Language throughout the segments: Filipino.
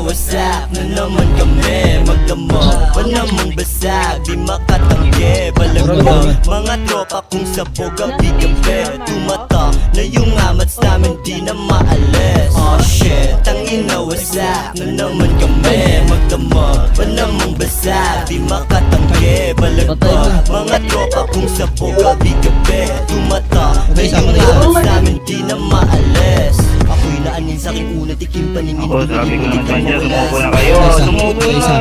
wasak na naman kami. Magdamag pa namang basag, di makatanggi. Balagpag mga tropa kung sabog gabi-gabi. Tumata na yung amats namin di na maalis. Oh shit, tangina wasak na naman kami. Magdamag pa namang basag, di makatanggi. Balagpag mga tropa kung sabog gabi-gabi. Tumata na yung amats namin di na maalis. Ako'y naanin sa'king una, tikim paningin. Ako, sabi ko naman dyan, sumuko na kayo. Sumuko na!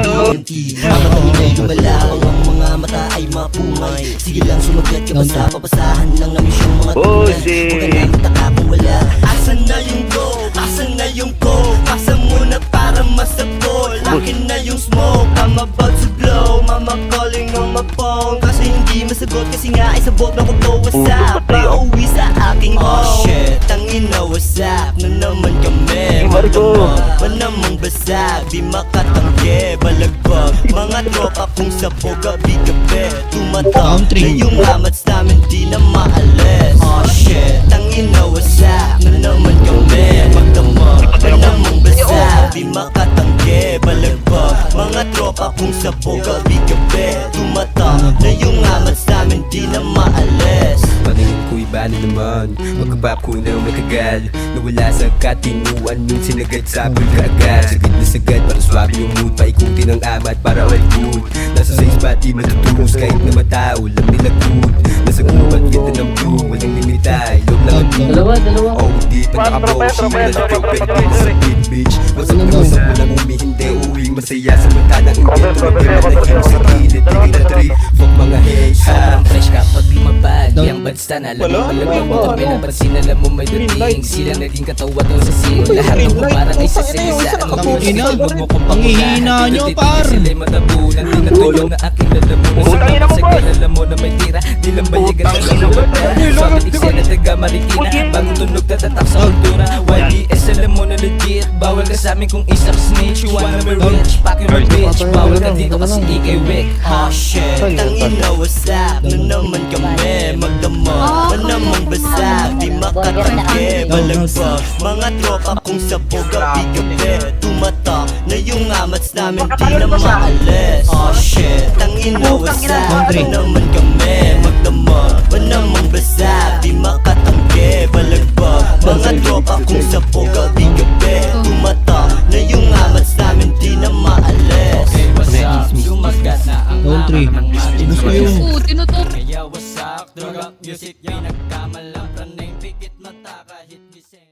Matalinay lumalawang ang mga mata ay mapungay. Sige lang sumagat ka basta papasahan lang namin siyang mga tunay. Huwag ka na mataka kung wala. Asan na yung go? Asan na yung go? Pasa muna para masapol. Akin na yung smoke, I'm about to blow. Mama calling on my phone, kasi hindi masagot kasi nga ay sabog na magpawasak. Pauwi sa aking home. Oh shit, tangin na wasak na naman kami. Magdamag pa namang basag, di makatanggi. Balagbag mga tropa kung sabog gabi-gabi. Tumata na yung amats namin di na maalis. Oh shit, tangin na wasak na naman kami. Magdamag pa namang basag, di makatanggi. Balagbag mga tropa kung sabog gabi-gabi. Tumata na yung amats namin di na maalis. Paningin ko iba na naman, magkapap ko na may kagal. Nawala sa katinuan yung sinagad sabol kaagad. Sagad na sagad para swak yung mood, paikuti ng amat para all good. Nasa sa spot di matutulong kahit na matao lang nila good. Nasa gubat ganda ng blue, walang limita, ilog lang ang blue. Dalawa. Oh di pa nakaboshi, nasa propel din sa big beach. Masap mo lang umihindi, uwing masaya sa mata ng hindi. Tumagin na naging sa gilid, tingin na tree, fuck mga hate. Sobrang fresh kapag lumabag, yung badstan alam mo malagyan mo tabi na pansin, alam mo may dating. Sila naging katawa doon sa scene, lahat ng parang ay sasalisaan. Huwag mo kong Panghihina nyo, par. Sila'y matabunan, tinatulong na aking lalamunan. Sa mga sagal, alam mo na may tira, di lang bayagan na lang naman. Sa katig siya na taga Marikina, bagong tunog tatatak sa kultura. YDS alam mo na legit, bawal ka sa amin kung isang snitch. You wanna be rich, pack your bitch, bawal ka dito kasi ikay wick. Oh shit, tangin na wasak na naman kami. Magdamag pa namang basag, di makatanggi. Balagbag mga tropa kung sabog gabi-gabi. Tumata na yung amats namin di na maalis. Oh shit, tangin na wasak na naman kami. Magdamag pa namang basag, di makatanggi. Balagbag mga tropa kung sabog gabi-gabi. Tumata na yung amats namin di na maalis. Lumagat na ang Country. Bus kayo. Tinutok. Kaya wasak, droga, music, pinagkamalang pranay, pikit mata kahit gising.